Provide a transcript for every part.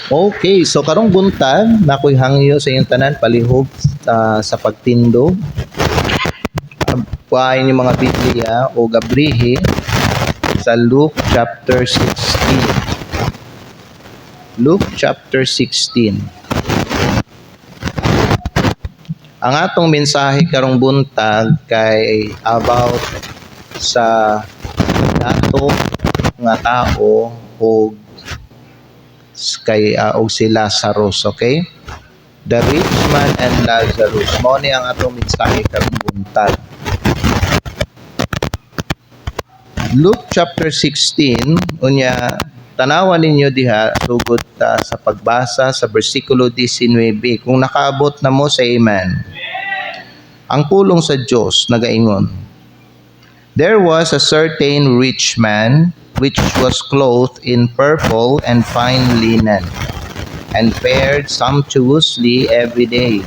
Okay, so karong buntag nakoy hangyo sa inyong tanan palihog sa pagtindog. Kuhain yung mga Biblia o gabrihi sa Luke chapter 16. Luke chapter 16. Ang atong mensahe karong buntag kay about sa dato nga tao o og si Lazarus, okay? The rich man and Lazarus. Mao ni ang atong mensahe karong buntag. Luke chapter 16, unya tanawan ninyo diha sugod sa pagbasa sa bersikulo 19. Kung nakaabot na mo sa amen. Ang pulong sa Dios nagaingon. There was a certain rich man which was clothed in purple and fine linen, and fared sumptuously every day.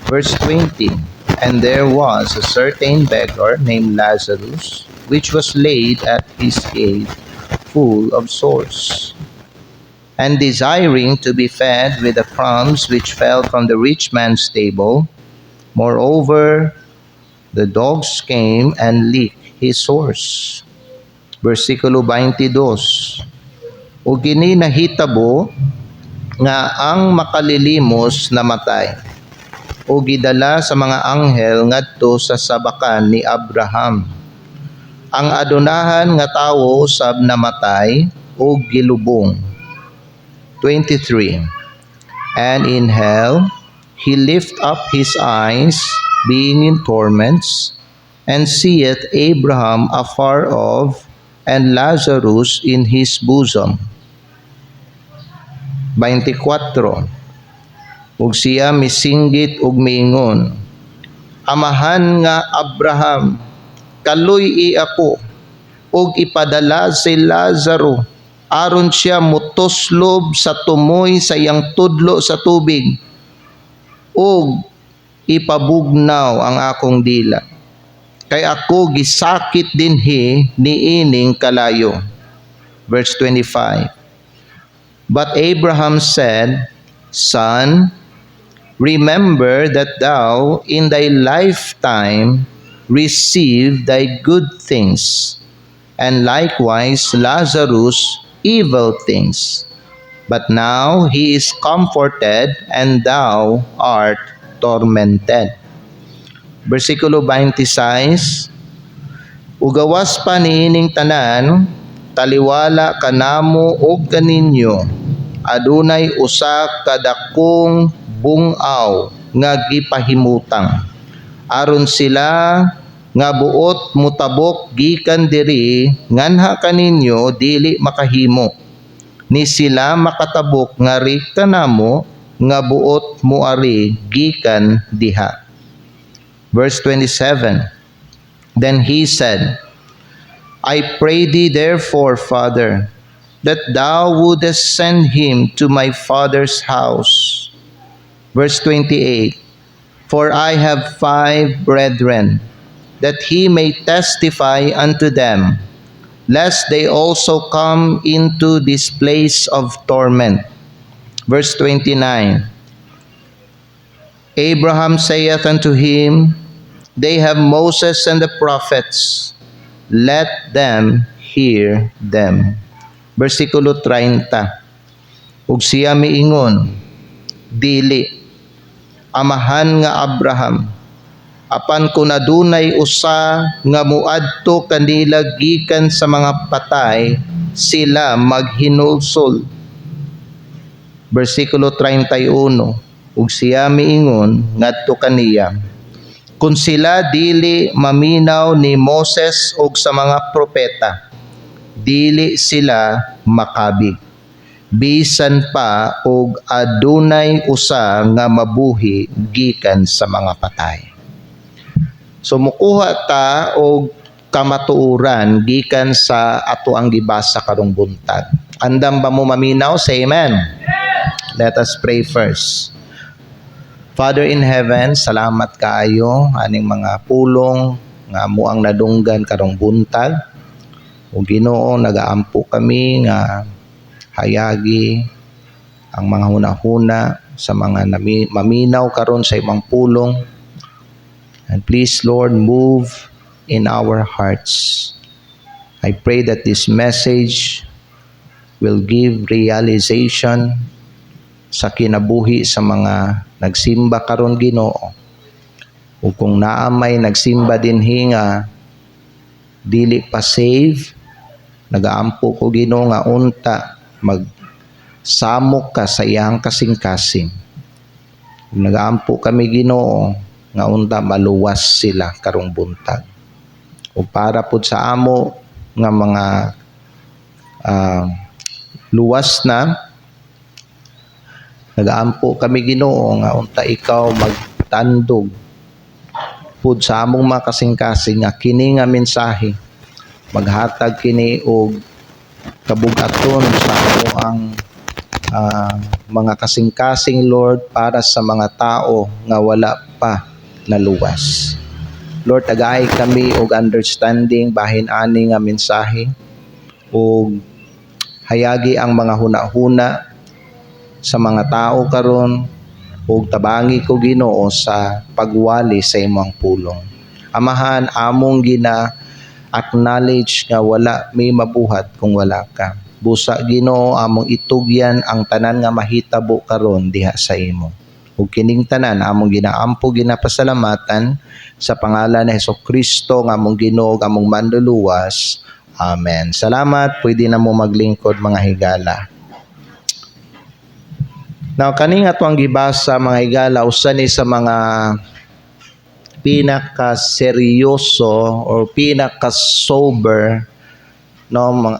Verse 20. And there was a certain beggar named Lazarus, which was laid at his gate, full of sores, and desiring to be fed with the crumbs which fell from the rich man's table. Moreover, the dogs came and licked his sores. Versikulo 22. O gini nahitabo nga ang makalilimos namatay, o gidala sa mga anghel ngadto sa sabakan ni Abraham. Ang adunahan nga tawo usab namatay o gilubong. 23. And in hell he lift up his eyes, being in torments, and seeth Abraham afar off, and Lazarus in his bosom. 24. Ug siya misinggit ug miingon, Amahan nga Abraham, kaluy ako, ug ipadala si Lazaro, aron siya mutoslob sa tumoy sa iyang tudlo sa tubig, ug ipabugnaw ang akong dila. Kay ako gisakit dinhi niining kalayo. Verse 25. But Abraham said, Son, remember that thou in thy lifetime received thy good things, and likewise Lazarus evil things. But now he is comforted, and thou art tormented. Versikulo 26. Ugawas pa niining tanan, taliwala kanamo og kaninyo, adunay usa ka dakong bungaw nga gipahimutang, aron sila nga buot mutabok gikan diri nganha kaninyo dili makahimo, ni sila makatabok nga ri kanamo nga buot muari gikan diha. Verse 27. Then he said, I pray thee therefore, Father, that thou wouldest send him to my father's house. Verse 28. For I have 5 brethren, that he may testify unto them, lest they also come into this place of torment. Verse 29. Abraham saith unto him, They have Moses and the prophets, let them hear them. Versikulo 30. Ug siya miingon, Dili, amahan nga Abraham, apan kung adunay usa nga muadto kanila gikan sa mga patay, sila maghinulsol. Versikulo 31. Ug siya miingon ngadto kaniya, kung sila dili maminaw ni Moses ug sa mga propeta, dili sila makabig, bisan pa og adunay usa nga mabuhi gikan sa mga patay. So mukuha ta og kamatuoran gikan sa ato ang gibasa karong buntag. Andam ba mo maminaw? Say amen. Let us pray first. Father in heaven, salamat kaayo aning mga pulong nga muang nadunggan karong buntag. O Ginoo, nagaampo kami nga hayagi ang mga hunahuna sa mga maminaw karon sa imong pulong. And please, Lord, move in our hearts. I pray that this message will give realization sa kinabuhi sa mga nagsimba karon, Ginoo. O kung naamay nagsimba din hinga, dili pa save, nagaampo ko, Ginoo, nga unta magsamok ka sa iyang kasing-kasing. Nagaampo kami, Ginoo, nga unta maluwas sila karong buntag. O para pud sa amo nga mga luwas na, nagaampo kami, Ginoo, nga unta ikaw magtandog pud sa among mga kasing-kasing nga kini nga mensahe maghatag kini og kabugaton sa amoang mga kasing-kasing, Lord, para sa mga tao nga wala pa naluwas. Lord, tagay kami og understanding bahin ani nga mensahe og hayagi ang mga hunahuna sa mga tao karon ug tabangi ko, Ginoo, sa pagwali sa imong pulong. Amahan, among acknowledge nga wala may mabuhat kung wala ka. Busa, Ginoo, among itugyan ang tanan nga mahitabo karon diha sa imo. Ug kining tanan among ginaampo ginapasalamatan sa pangalan ni Hesukristo nga among Ginoo ug among manluluwas. Amen. Salamat. Pwede na mo maglingkod, mga higala. Now, kaning atong gibasa, mga higala, usa ni sa mga pinaka-seryoso or pinaka-sober, no,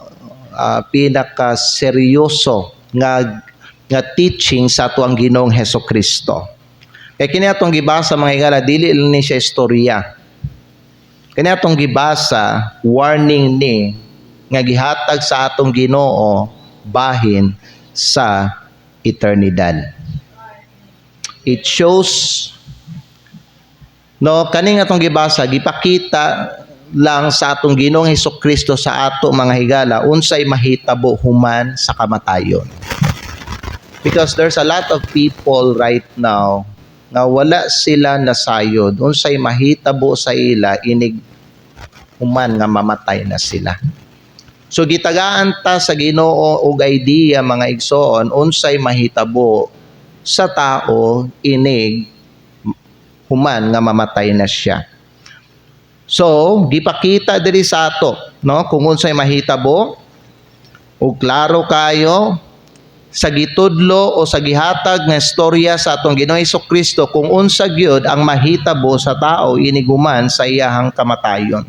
pinaka-seryoso nga teaching sa atong Ginoong Hesukristo. Kaya kini atong gibasa, mga higala, dili lang ni siya istorya. Kani atong gibasa, warning ni nga gihatag sa atong Ginoo bahin sa eternidad. It shows, no, kaning atong gibasa, gipakita lang sa atong Ginoong Hesukristo sa ato, mga higala, unsay mahitabo human sa kamatayon. Because there's a lot of people right now nga wala sila nasayod, unsay mahitabo sa ila inig human nga mamatay na sila. So gitagaan ta sa Ginoo og idea, mga igsoon, unsay mahitabo sa tao inig human nga mamatay na siya. So gipakita diri sa ato, no, kung unsay mahitabo ug klaro kayo sa gitudlo o sa gihatag nga istorya sa atong Ginoong Hesukristo kung unsa gyud ang mahitabo sa tao inig human sa iyahang kamatayon.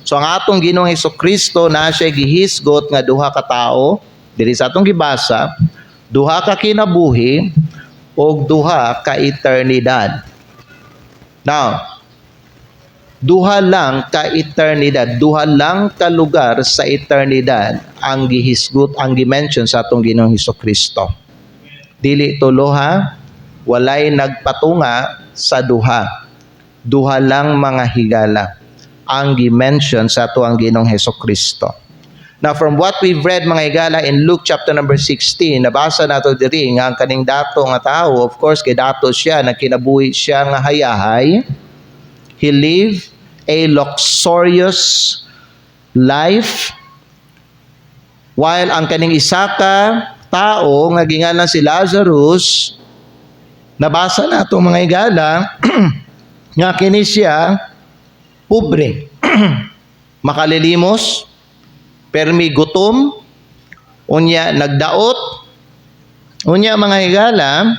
So ang atong Ginoong Hesukristo na siya gihisgot nga duha ka tao, diri sa atong gibasa, duha ka kinabuhi o duha ka eternidad. Now, duha lang ka eternidad, duha lang ka lugar sa eternidad ang gihisgot, ang gimension sa atong Ginoong Hesukristo. Dili tulo, ha? Walay nagpatunga sa duha. Duha lang, mga higala, ang gi-mention sa ato ang Ginoong Hesukristo. Now, from what we've read, mga higala, in Luke chapter number 16, nabasa nato diri nga ang kaning dato nga tao, of course, kay dato siya, nagkinabuhi siya nga hayahay. He lived a luxurious life, while ang kaning isa ka tao nga gingalan si Lazarus, nabasa nato, mga higala, nga kini siya pobre, makalilimos, permi gutom, unya nagdaot, unya, mga higala,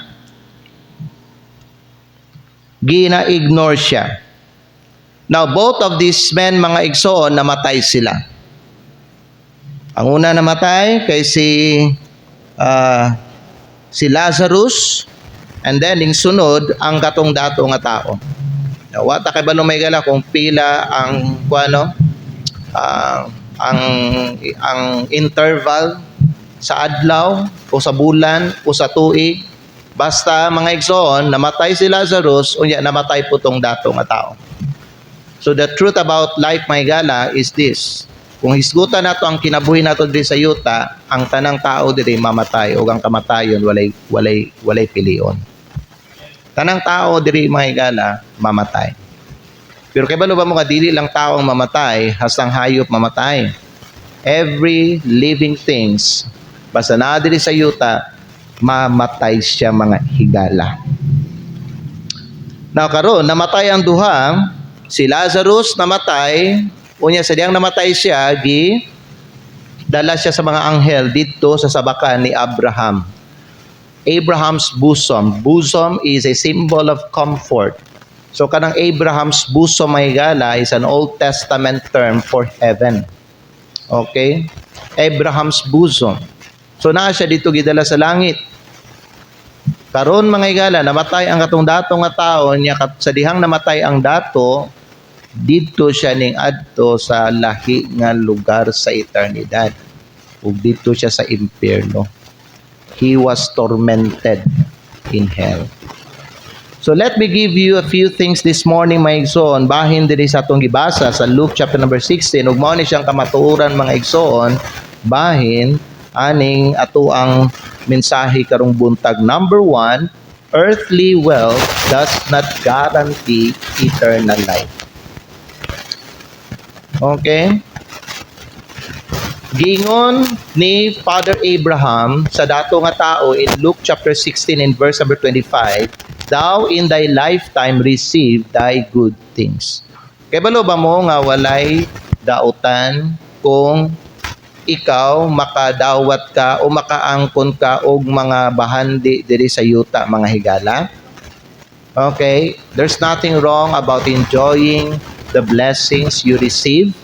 gina-ignore siya. Now, both of these men, mga igsoon, namatay sila. Ang una namatay kay si Lazarus, and then ning sunod ang katong dato nga tao. Now, wata kay balong may gala kung pila ang ang interval sa adlaw o sa bulan o sa tuig. Basta, mga igsoon, namatay si Lazarus, unya namatay po tong dato nga tao. So the truth about life, my gala, is this. Kung hisgutan nato ang kinabuhi nato diri sa yuta, ang tanang tao diri mamatay ug ang kamatayon walay pilion. Tanang tao diri mga higala mamatay. Pero kay balo ba mo ka dili lang tao ang mamatay, hastang hayop mamatay. Every living things basta naa diri sa yuta mamatay siya mga higala. Now karon namatay ang duha, si Lazarus namatay, unya sa diyang namatay siya, dala siya sa mga anghel dito sa sabakan ni Abraham. Abraham's bosom. Bosom is a symbol of comfort. So kanang Abraham's bosom mga higala is an Old Testament term for heaven. Okay? Abraham's bosom. So naa siya dito gidala sa langit. Karon mga higala, namatay ang katong dato nga tao niya, sa dihang namatay ang dato, dito siya ning adto sa lahi nga lugar sa eternidad. Ug dito siya sa impyerno. He was tormented in hell. So let me give you a few things this morning, mga igsoon, bahin diri sa atong gibasa sa Luke chapter number 16. Ug mao ni siyang kamatuoran, mga igsoon, bahin aning ato ang mensahe karong buntag. Number 1, earthly wealth does not guarantee eternal life. Okay? Gingon ni Father Abraham sa dato nga tao in Luke chapter 16 and verse number 25, "Thou in thy lifetime receive thy good things." Kay balo ba mo nga walay dautan kung ikaw makadawat ka o makaangkon ka og mga bahandi diri sa yuta, mga higala? Okay? There's nothing wrong about enjoying the blessings you receive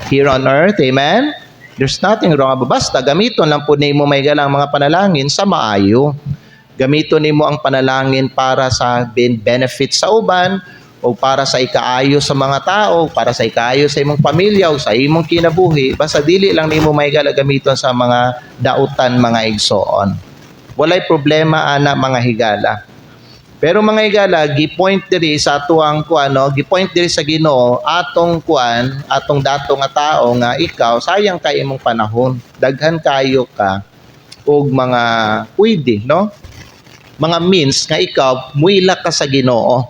here on earth. Amen? There's nothing wrong about. Basta gamiton lang po nimo may galang mga panalangin sa maayo. Gamiton nimo ang panalangin para sa benefit sa uban o para sa ikaayo sa mga tao, para sa ikaayo sa imong pamilya o sa imong kinabuhi. Basta dili lang nimo may gamiton sa mga dautan, mga igsoon. Walay problema ana, mga higala. Pero mga higala, gi-point diri sa atuang kuano, gi-point diri sa Ginoo atong atong dato nga tao nga ikaw sayang kay imong panahon. Daghan kayo ka og mga pwede, no? Mga means nga ikaw muila ka sa Ginoo.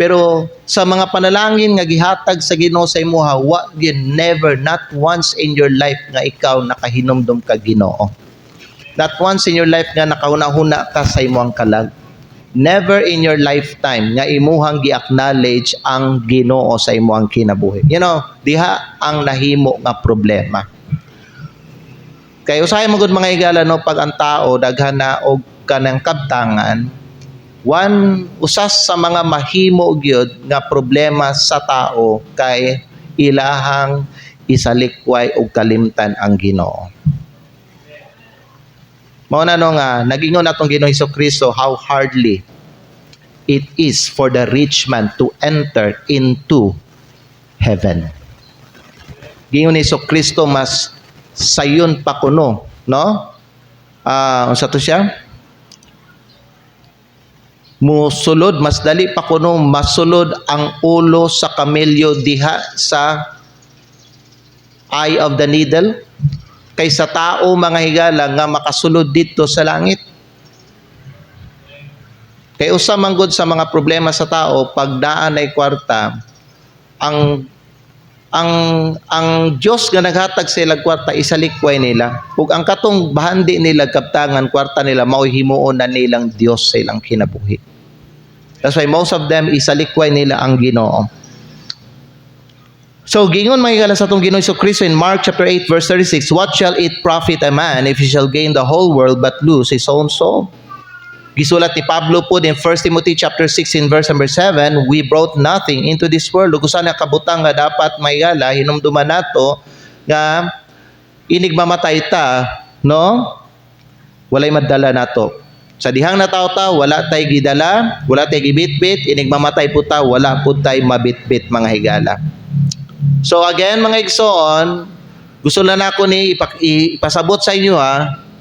Pero sa mga panalangin nga gihatag sa Ginoo sa imuha, never, not once in your life nga ikaw nakahinumdom ka Ginoo. Not once in your life nga nakahuna-huna ka sa imong kalag. Never in your lifetime nga imuhang gi-acknowledge ang Ginoo sa imuhang kinabuhi. You know, diha ang nahimo nga problema. Kay usahay mo gud mga higala, no, pag ang tao daghan na og kanang kabtangan, usas sa mga mahimo gyud nga problema sa tao kay ilahang isalikway og kalimtan ang Ginoo. Mao na no nga nagingon atong Ginoo Hesukristo how hardly it is for the rich man to enter into heaven. Gingon ni Hesukristo mas sayon pa kuno, no? Unsa to siya? Musulod, mas dali pa kuno masulod ang ulo sa kamelyo diha sa eye of the needle kaysa tao, mga higala, nga makasulod dito sa langit. Kay usa man gud sa mga problema sa tao pag daan ay kwarta, ang Dios nga naghatag sa ilang kwarta isalikway nila. Ug ang katong bahandi nila kaptangan kwarta nila mao himuon na nilang Dios sa ilang kinabuhi. That's why most of them isalikway nila ang Ginoo. So gingon mga higala sa atong Ginoo Hesukristo in Mark chapter 8 verse 36, "What shall it profit a man if he shall gain the whole world but lose his own soul?" Gisulat ni Pablo po in 1 Timothy chapter 6 in verse number 7, "We brought nothing into this world." Ug usa na kabutang nga dapat mga higala hinumduman nato nga inig mamatay ta, no? Walay madala nato. Sa dihang nataw ta, wala tay gidala, wala tay gibitbit, inig mamatay po ta, wala po tay mabitbit, mga higala. So again, mga igsoon, gusto na nako ni ipasabot sa inyo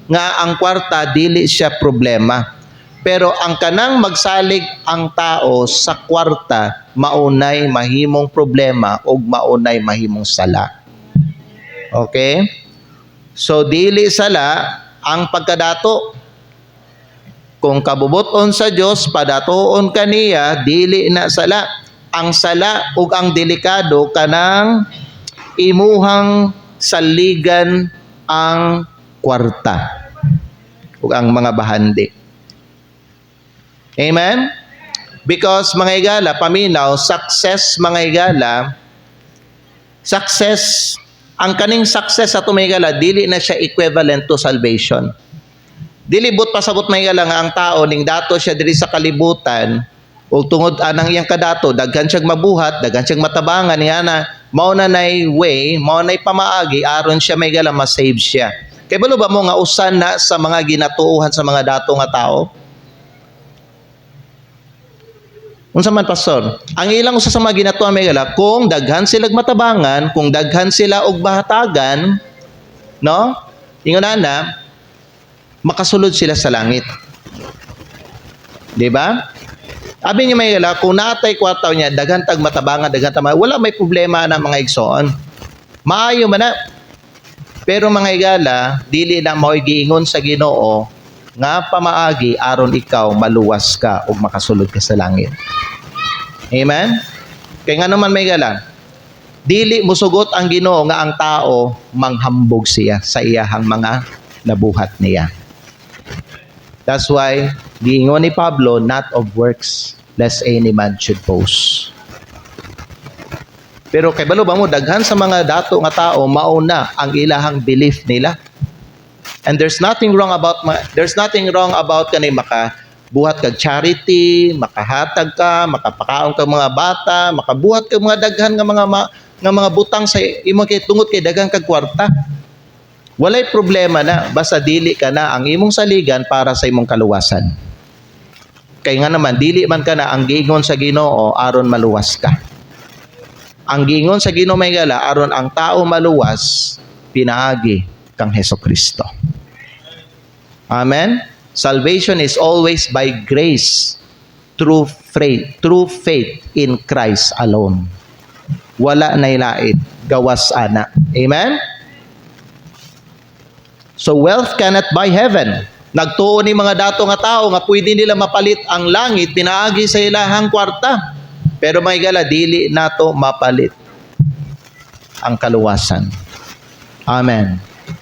nga ang kwarta dili siya problema. Pero ang kanang magsalig ang tao sa kwarta maunay mahimong problema o maunay mahimong sala. Okay? So dili sala ang pagkadato. Kung kabubuton sa Dios padatuon kaniya, dili na sala. Ang sala ug ang delikado kanang imuhang saligan ang kwarta ug ang mga bahandi. Amen? Because mga higala, paminaw, success mga higala, success, ang kaning success sa mga higala, dili na siya equivalent to salvation. Dili but pasabot mga higala nga ang tao, ning dato siya diri sa kalibutan, o tungod anang iyang kadato, daghan siyang mabuhat, daghan siyang matabangan, niya na, mao na nay way, mao nay pamaagi, aron siya may higala, masave siya. Kay balo ba mo nga usan na sa mga ginatuuhan sa mga dato nga tao? Unsa man pastor? Ang ilang usa sa mga ginatuan may gala, kung daghan sila matabangan, kung daghan sila og bahatagan, no? Ingon na makasulod sila sa langit. Di ba? Abi niya may gala, kung natay kwartaw niya, daghan tag matabangan, daghan tag wala may problema na mga igsoon. Maayo man na. Pero mga higala, dili na mo'y giingon sa Ginoo nga pamaagi aron ikaw maluwas ka o makasulod ka sa langit. Amen? Kaya nga naman may higala, dili musugot ang Ginoo nga ang tao manghambog siya sa iyahang mga nabuhat niya. That's why giingon ni Pablo, not of works, lest any man should boast. Pero kay balo ba mo, daghan sa mga dato nga tao, mauna ang ilahang belief nila. And there's nothing wrong about kanay makabuhat kag charity, makahatag ka, makapakaon ka mga bata, makabuhat ka mga daghan nga mga butang sa imong kay tungod kay daghan kag kwarta. Walay problema na basta dili ka na ang imong saligan para sa imong kaluwasan. Kay nga naman dili man ka na ang giingon sa Ginoo aron maluwas ka. Ang giingon sa Ginoo may gala aron ang tao maluwas pinaagi kang Hesukristo. Amen. Salvation is always by grace through faith in Christ alone. Wala nay lain gawas ana. Amen. So wealth cannot buy heaven. Nagtuo ni mga dato nga tao nga pwede nila mapalit ang langit pinaagi sa ilahang kwarta. Pero may gala dili nato mapalit ang kaluwasan. Amen.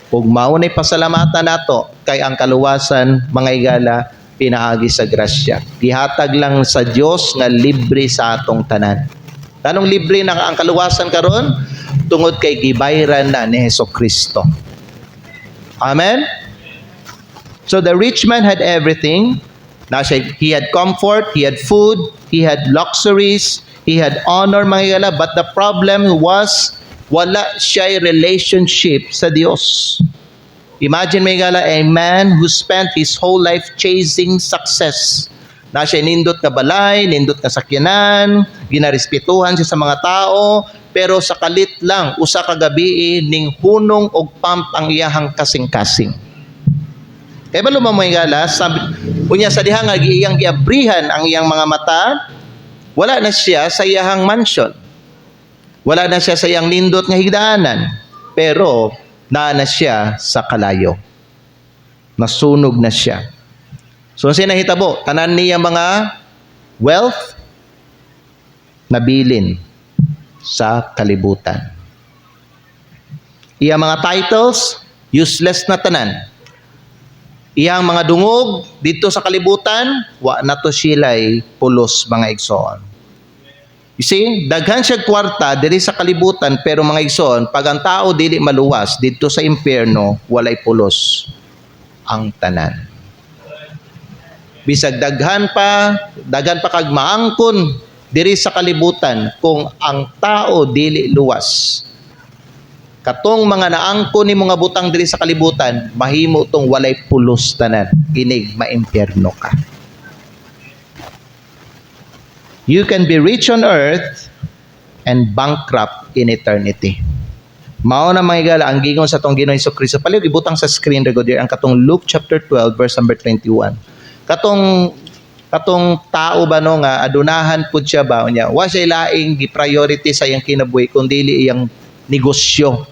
Ug maunay pasalamatan nato kay ang kaluwasan mga higala pinaagi sa grasya. Gihatag lang sa Dios nga libre sa atong tanan. Tanong libre na ang kaluwasan karon tungod kay gibayran na ni Hesukristo. Amen. So the rich man had everything. He had comfort, he had food, he had luxuries, he had honor mga higala, but the problem was wala siya relationship sa Dios. Imagine may gala a man who spent his whole life chasing success. Na siya nindot nga balay, nindot nga sakyanan, ginarespetuhan siya sa mga tao, pero sa kalit lang usa ka gabi ning hunong og pump ang iyahang kasing-kasing. Kaya ba lumamay gala, sabi unya sa diha nga iyang giabrihan ang iyang mga mata, wala na siya sa iyahang mansion. Wala na siya sa iyang nindot nga higdaanan, pero naa na siya sa kalayo. Nasunog na siya. So siya nahitabo, tanan niya mga wealth nabilin sa kalibutan. Iya mga titles, useless na tanan. Iyang mga dungog dito sa kalibutan, wa na to sila'y pulos mga igsoon. You see, daghan siya kwarta diri sa kalibutan pero mga igsoon, pag ang tao dili maluwas dito sa impyerno, walay pulos ang tanan. Bisag daghan pa kag maangkon diri sa kalibutan kung ang tao dili luwas. Katong mga naangkon ni mga butang diri sa kalibutan, mahimo tong walay pulos tanan, inig maimpyerno ka. You can be rich on earth and bankrupt in eternity. Mao na mga higala ang gingon sa tong Ginoong Hesukristo. Paliw ibutang sa screen record ang katong Luke chapter 12 verse number 21. Katong tao ba no nga adunahan pud siya ba unya wa siya laing gi-priority sa iyang kinabuhi kundi iyang negosyo.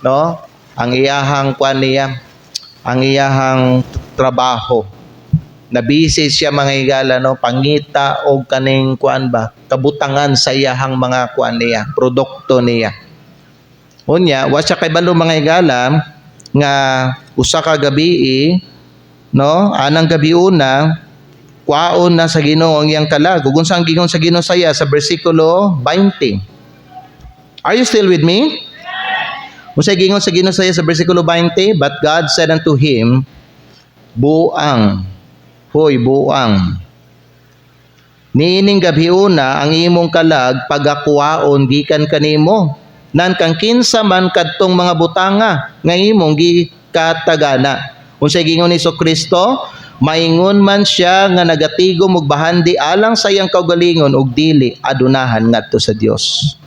no? Ang iyahang kuan niya, ang iyahang trabaho. Nabisi siya mga higala, no? Pangita o kaning kuan ba, kabutangan sa iyahang mga kuan niya, produkto niya. Unya, wa siya kay balo mga higala nga usa ka gabi, no? Anang gabi una, kwaon na sa Ginoo ang iyang kalag. Ug unsa ang gingon sa Ginoo saya sa bersikulo 20. Are you still with me? Unsa gingon sa Ginoo saya sa bersikulo 20? But God said unto him, buang, hoy buang, niining gabi una ang imong kalag pagakwaon gikan kanimo, nan kang kinsa man kadtong mga butanga nga imong gikatagana. Unsay gingon ni Kristo? Maingon man siya nga nagatigom og bahandi alang sa iyang kaugalingon ug dili adunahan ngadto sa Dios.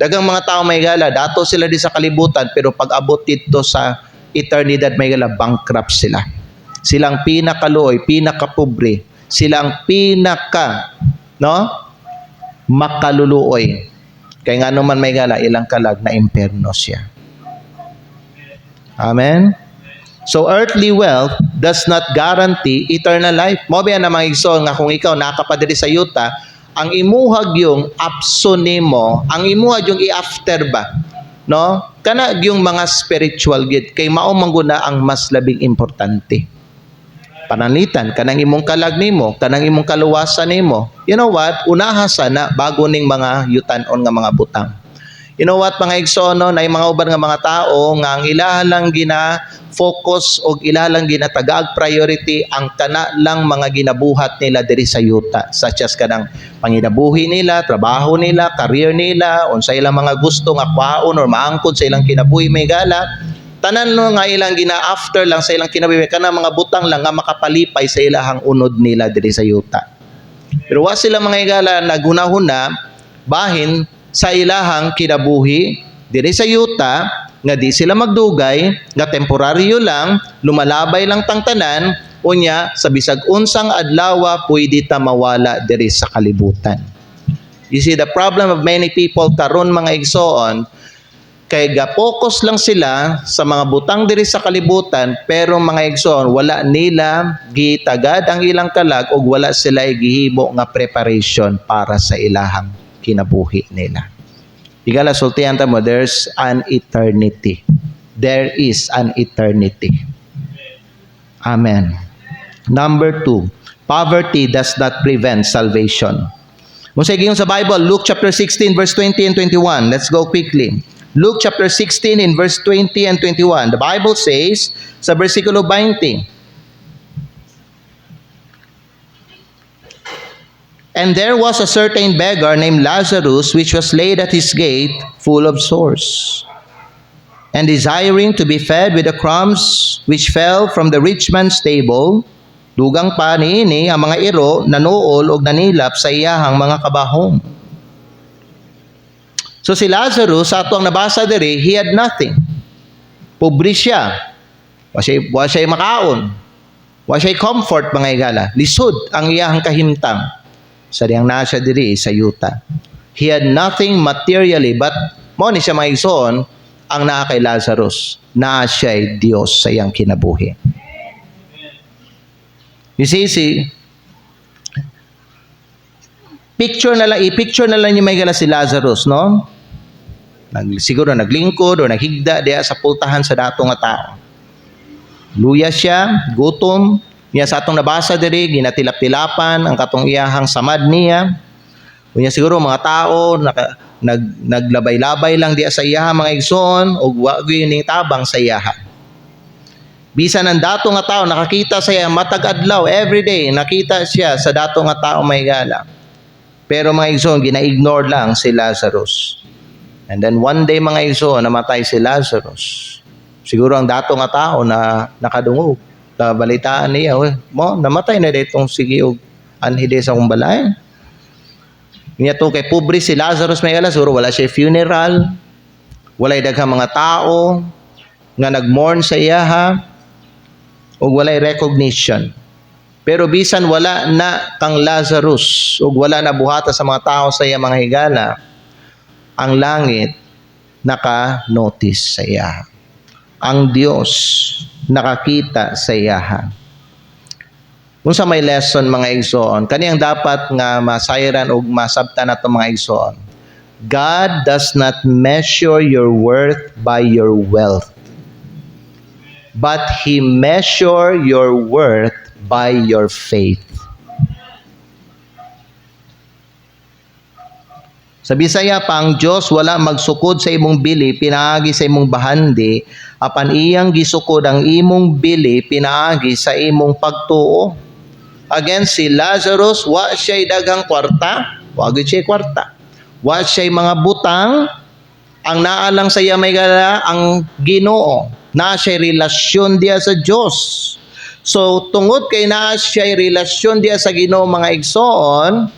Dagang mga tao may gala, dato sila di sa kalibutan, pero pag abot dito sa eternidad may gala, bankrupt sila. Silang pinakaluoy, pinakapobre, silang pinaka, no? Makaluluoy. Kaya nga naman may gala, ilang kalag na imperno siya. Amen? So earthly wealth does not guarantee eternal life. Mo ba na mga igsoon nga kung ikaw nakapadiri sa yuta, ang imuhag yung apso nimo, ang imuhag yung i-after ba, no? Kana yung mga spiritual gid kay mao mangguna ang mas labing importante. Pananitan kanang imong kalag nimo, kanang imong kaluwasan nimo. You know what? Unaha sana bago ning mga yutan-on nga mga butang. You know what, mga igsoon, na mga uban nga mga tao nga ang ilahalang gina-focus o ilahalang ginatagaag priority ang kana lang mga ginabuhat nila diri sa yuta, such as kanang panginabuhi nila, trabaho nila, career nila, unsa ilang mga gusto nga kwaon or maangkon sa ilang kinabuhi may gala, tanan no nga ilang gina-after lang sa ilang kinabuhi, kanang mga butang lang nga makapalipay sa ilahang unod nila diri sa yuta. Pero wa sila mga igala naghunahuna bahin sa ilahang kinabuhi diri sa yuta nga di sila magdugay, nga temporaryo lang, lumalabay lang tang tanan, unya sa bisag unsang adlaw pwede ta mawala diri sa kalibutan. You see, the problem of many people karon mga igsoon, kay ga-focus lang sila sa mga butang diri sa kalibutan, pero mga igsoon, wala nila gitagad ang ilang kalag ug wala sila gihimo nga preparation para sa ilahang kinabuhi nila. Igala sultihan ta mo, there's an eternity. There is an eternity. Amen. Number 2, poverty does not prevent salvation. Kung sa gingon sa Bible, Luke chapter 16 verse 20 and 21. Let's go quickly. Luke chapter 16 in verse 20 and 21. The Bible says sa bersikulo 20, and there was a certain beggar named Lazarus, which was laid at his gate, full of sores, and desiring to be fed with the crumbs which fell from the rich man's table. Dugang pa niini ang mga iro nanuol og nanilap sa iyahang mga kabahong. So si Lazarus, sa ato ang nabasa diri, he had nothing. Pobre siya. Wa siya makaon. Wa siya comfort mga igala. Lisod ang iyahang kahimtang. Sa diyang nasa diri sa yuta. He had nothing materially, but mo ni siya mga igsoon ang naa kay Lazarus. Naa siya'y Diyos sa iyang kinabuhi. You see, i-picture na lang yung may gala si Lazarus, no? Siguro naglingkod o naghigda diya sa pultahan sa datong nga tao. Luya siya, gutom, niya sa atong nabasa diri, ginatilap-tilapan ang katong iyahang samad niya. Unya siguro mga tao naglabay-labay lang diya sa iyaha mga igsoon ug wa gyud ning tabang sa iyaha. Bisan ang dato nga tao nakakita sa iya matag adlaw every day, nakita siya sa dato nga tao may gala. Pero mga igsoon gina-ignore lang si Lazarus. And then one day mga igsoon namatay si Lazarus. Siguro ang dato nga tao na nakadungog. Balitaan niya, mo namatay na ditong sige og anhide sa akong balay. Niya to kay pobre si Lazarus may gala, siguro wala siya funeral, walay daghang mga tao nga nagmourn sa iyaha, ug walay recognition. Pero bisan wala na kang Lazarus ug wala na buhata sa mga tao sa iya mga higala, ang langit naka-notice sa iyaha. ang Dios nakakita sa iyaha. Kung sa may lesson mga igsoon, kaniyang dapat nga masayran o masabtan nato mga igsoon. God does not measure your worth by your wealth, but He measure your worth by your faith. Sa Bisaya pa, ang Diyos wala magsukod sa imong bili, pinaagi sa imong bahandi, apan iyang gisukod ang imong bili, pinaagi sa imong pagtuo. Again, si Lazarus, wa siya'y daghang kwarta, wa gyud siya'y kwarta. Wa siya'y mga butang, ang naalang sa iya may gala, ang Ginoo. Na siya'y relasyon diya sa Diyos. So, tungod kay na siya'y relasyon diya sa Ginoo mga igsoon,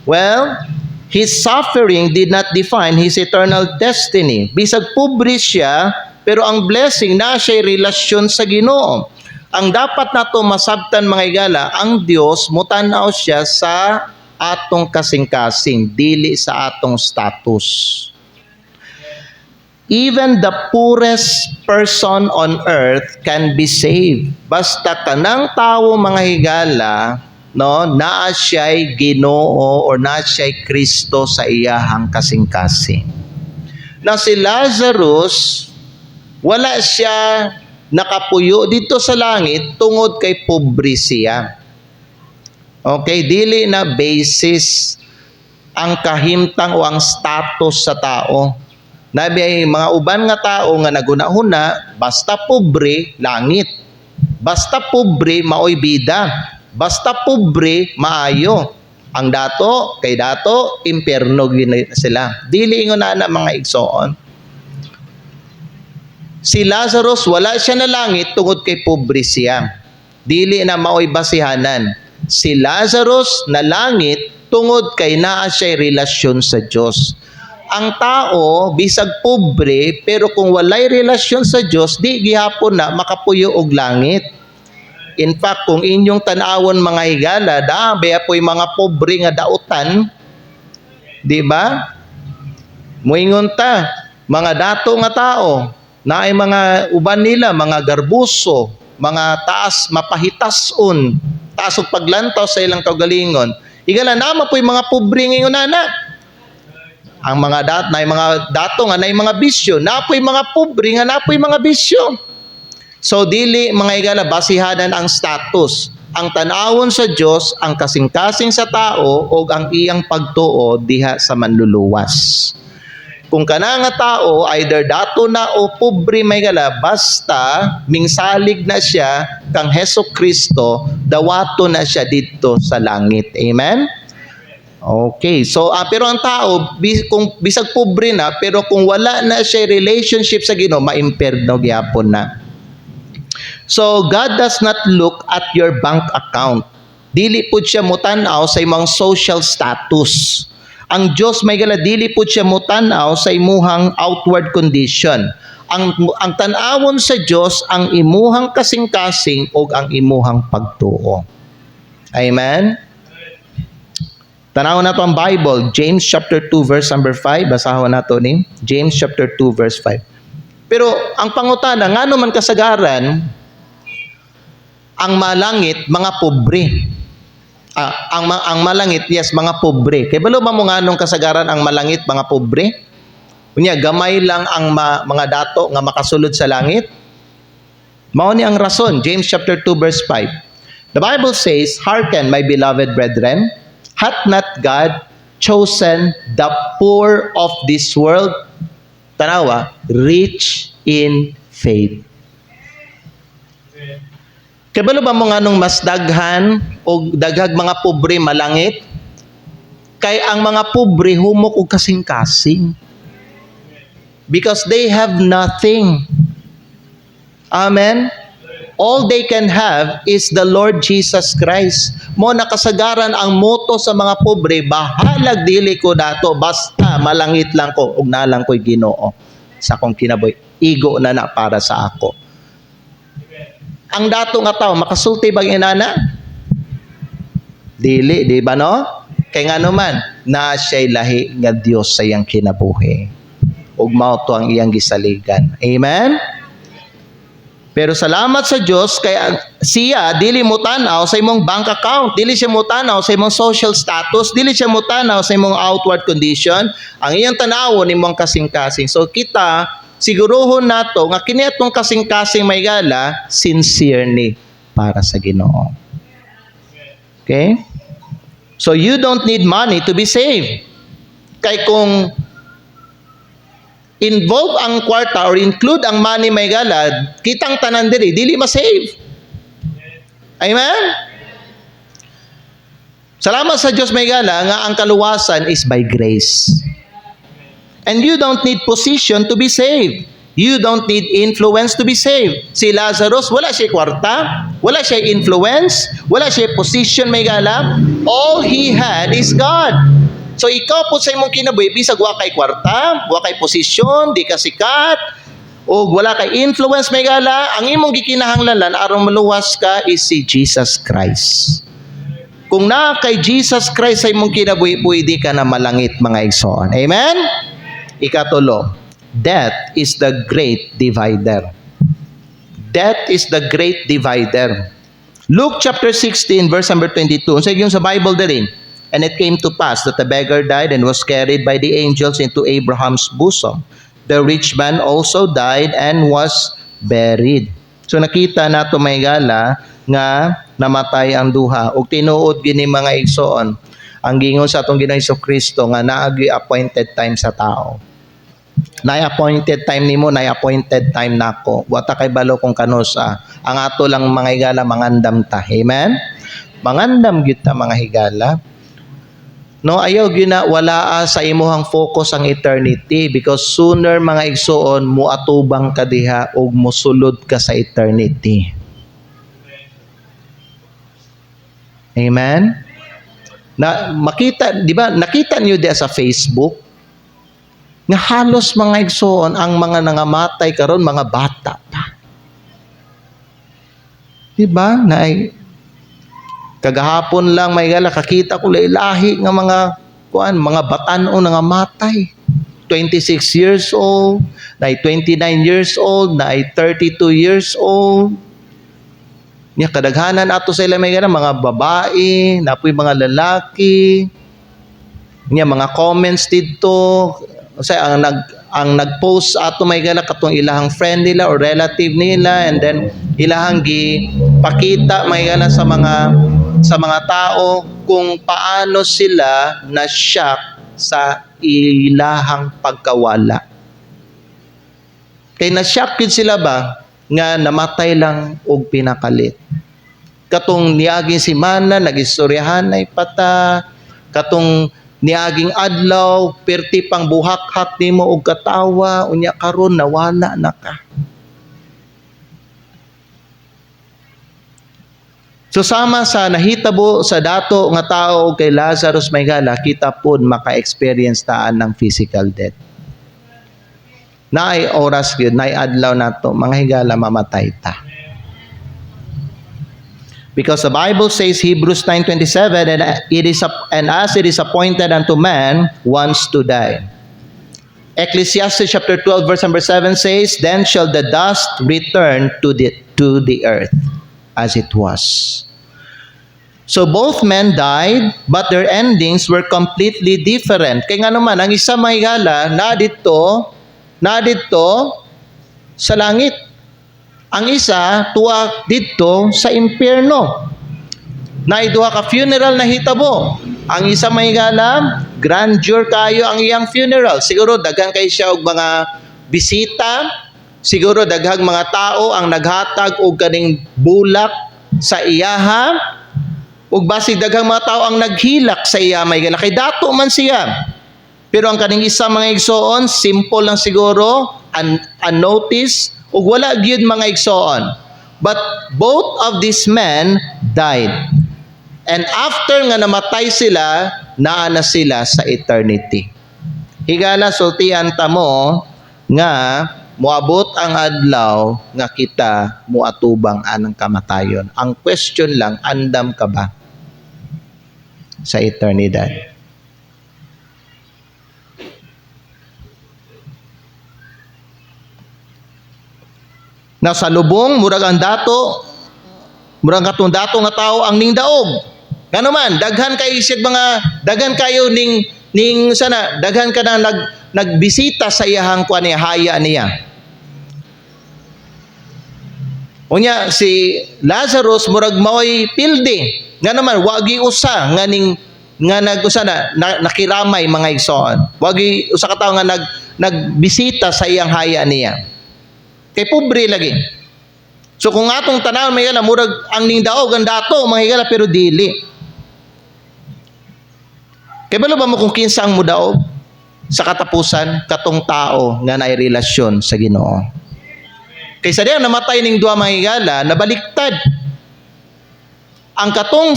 well, His suffering did not define His eternal destiny. Bisag pobre siya, pero ang blessing na siya'y relasyon sa Ginoo. Ang dapat nato masabtan mga igala, ang Dios mutanaw siya sa atong kasing-kasing, dili sa atong status. Even the poorest person on earth can be saved. Basta kanang tawo mga higala, no, naa siya'y Ginoo or naa siya'y Kristo sa iyahang kasing-kasing. Na si Lazarus, wala siya nakapuyo dito sa langit tungod kay pobre siya. Okay, dili na basis ang kahimtang o ang status sa tao. Nabi ay mga uban nga tao nga naguna-huna, basta pobre, langit. Basta pobre, maoy bida. Basta pobre, maayo. Ang dato, kay dato, impyerno sila. Dili ingon na mga igsoon. Si Lazarus, wala siya na langit tungod kay pobre siya. Dili na maoy basihanan. Si Lazarus na langit tungod kay naa siya'y relasyon sa Diyos. Ang tao, bisag pobre, pero kung walay relasyon sa Diyos, di gihapon na makapuyo og langit. In fact, kung inyong tanawon mga higala, dabi apoy mga pobre nga dautan, di ba? Muingon ta, mga dato nga tao, na ay mga uban nila, mga garbuso, mga taas, mapahitason, taas og paglantaw sa ilang kaugalingon. Higala na apoy mga pobre ngayon na. Ang mga dato nga na mga bisyo, napoy mga pobre nga napoy mga bisyo. So dili mga igala basihanan ang status. Ang tanawon sa Dios ang kasing-kasing sa tao o ang iyang pagtuo diha sa manluluwas. Kung kana nga tao either dato na o pobre may gala, basta mingsalig na siya kang Hesukristo, dawato na siya dito sa langit. Amen. Okay, so pero ang tao kung bisag pobre na pero kung wala na siya relationship sa Ginoo, maimpierno gyapon na. So God does not look at your bank account. Dili pud siya mutan-aw sa imong social status. Ang Dios may gala dili pud siya mutan-aw sa imuhang outward condition. Ang tan-awon sa Dios ang imuhang kasing-kasing ug ang imuhang pagtuo. Amen. Tanawon nato ang Bible, James chapter 2 verse number 5, basahon nato ni James chapter 2 verse 5. Pero ang pangutana, ngano man kasagaran ang malangit mga pobre? Ang malangit, yes, mga pobre. Kay balo ba mo nganong kasagaran ang malangit mga pobre? Unya gamay lang ang mga dato nga makasulod sa langit. Mao ni ang rason, James chapter 2 verse 5. The Bible says, "Hearken, my beloved brethren, hath not God chosen the poor of this world," tanawa, "rich in faith." Kabalo ba mo nganong mas daghan o daghag mga pobre malangit? Kay ang mga pobre humok og kasing-kasing. Because they have nothing. Amen? All they can have is the Lord Jesus Christ. Mo nakasagaran ang moto sa mga pobre, bahalag dili ko dato, basta malangit lang ko ug nalang ko'y Ginoo sa akong kinabuhi. Igo na para sa ako. Ang dato nga tao makasulti bang inana? Dili, di ba no? Kay ngano man na siya'y lahi nga Dios sa iyang kinabuhi. Ug mao to ang iyang gisaligan. Amen. Pero salamat sa Dios kaya siya dili mo tanaw sa imong bank account, dili siya mo tanaw sa imong social status, dili siya mo tanaw sa imong outward condition. Ang iyang tanawon imong kasing-kasing. So kita siguruhon nato nga kini atong kasing-kasing may gala sincerely para sa Ginoo. Okay? So you don't need money to be saved. Kay kung involve ang kwarta or include ang money may galad, kitang tanan dili ma-save. Amen? Salamat sa Diyos may gala nga ang kaluwasan is by grace. And you don't need position to be saved. You don't need influence to be saved. Si Lazarus, wala siya kwarta, wala siya influence, wala siya position may gala. All he had is God. So ikaw po sa imong kinabuhi, bisag wa kay kwarta, wa kay posisyon, di ka sikat, o wala kay influence may gala, ang imong gikinahanglan aron maluwas ka is si Jesus Christ. Kung na kay Jesus Christ sa imong kinabuhi, pwede ka na malangit mga igsoon. Amen? Ikatulo, death is the great divider. Death is the great divider. Luke chapter 16 verse number 22. Sa yung sa Bible din. And it came to pass that the beggar died and was carried by the angels into Abraham's bosom. The rich man also died and was buried. So nakita nato may gala nga namatay ang duha. Ug tinuod gini mga igsoon ang gingon sa atong Ginoong Jesucristo nga naagi appointed time sa tao. Appointed time nimo, appointed time nako. Wata kay balo kung kanusa. Ang ato lang mga higala mangandam ta. Amen? Mangandam gyud ta mga higala. No, ayaw gina wala sa imuhang focus ang eternity because sooner mga igsoon muatubang ka diha ug mosulod ka sa eternity. Amen. Na makita, di ba? Nakita niyo diha sa Facebook nga halos mga igsoon ang mga nangamatay karon mga bata pa. Di ba? Kagahapon lang may gala kakita ko lahi nga mga batan-o nga matay. 26 years old, 29 years old, 32 years old. Nya kadaghanan ato sa ila may gala mga babae, napoy mga lalaki. Nya mga comments dito, say ang nag-post ato may gala katong ilahang friend nila or relative nila and then ilahang gipakita may gala sa mga tao kung paano sila na-shock sa ilahang pagkawala. Kay na-shock yun sila ba nga namatay lang og pinakalit. Katong niaging simana, nag-istoryahan ay pata, katong niaging adlaw, perti pang buhak-hak nimo og katawa, unya karon nawala na ka. So sama sa nahitabo sa dato nga tao kay Lazarus may gala, kita pod maka-experience taan ng physical death. Naay oras gyud, naay adlaw nato mga higala mamatay ta. Because the Bible says Hebrews 9:27 and as it is appointed unto man once to die. Ecclesiastes chapter 12 verse number 7 says, then shall the dust return to the earth as it was. So both men died, but their endings were completely different. Kaya nga naman, ang isa may gala, na dito sa langit. Ang isa, tuwa dito sa impyerno. Naiduha ka funeral na hitabo. Ang isa may gala, grandeur kayo ang iyang funeral. Siguro daghang kay siya og mga bisita, siguro daghang mga tao ang naghatag og kaning bulak sa iyaha. Ug basig daghang mga tao ang naghilak sa iya may gala kay dato man siya. Pero ang kaning isa mga igsoon, simple lang siguro, unnoticed ug wala gyud mga igsoon. But both of these men died. And after nga namatay sila, naa na sila sa eternity. Higala sultian ta mo nga moabot ang adlaw nga kita moatubang anang kamatayon. Ang question lang, andam ka ba sa eternidad? Nasa lubong, murag ang dato, murag katong dato nga tao ang ning daog. Ngano man, daghan kayo siya mga, daghan kayo ning sana, daghan ka na nagbisita sa iyahang kuan niya, haya niya. Unya si Lazarus murag maoy pildi. Nga naman wagi usa nga nagusa na nakiramay mga igsoon. Wagi usa ka tawo nga nagbisita sa iyang haya niya. Kay pobre lagi. So kung atong tanaw may gala murag ang ning daog ang dato mga higala pero dili. Kay balo ba mo kung kinsa ang mudaog sa katapusan katong tao nga naay relasyon sa Ginoo. Kaysa diyan namatay ning duha mga higala, nabaliktad. Ang katong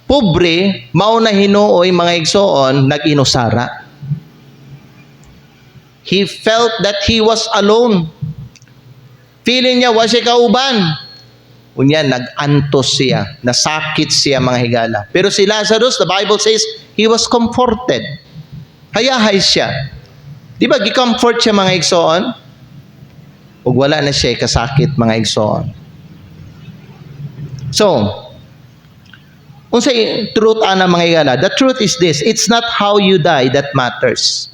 pobre mao na hinuoy mga igsoon nag-inusara. He felt that he was alone. Feeling niya wa siya kauban. Unya nag-antos siya, nasakit siya mga higala. Pero si Lazarus, the Bible says, he was comforted. Hayahay siya. Di ba gi-comfort siya mga igsoon? Ug wala na siya kasakit mga igsoon. So, unsay truth ana mga higala? The truth is this, it's not how you die that matters.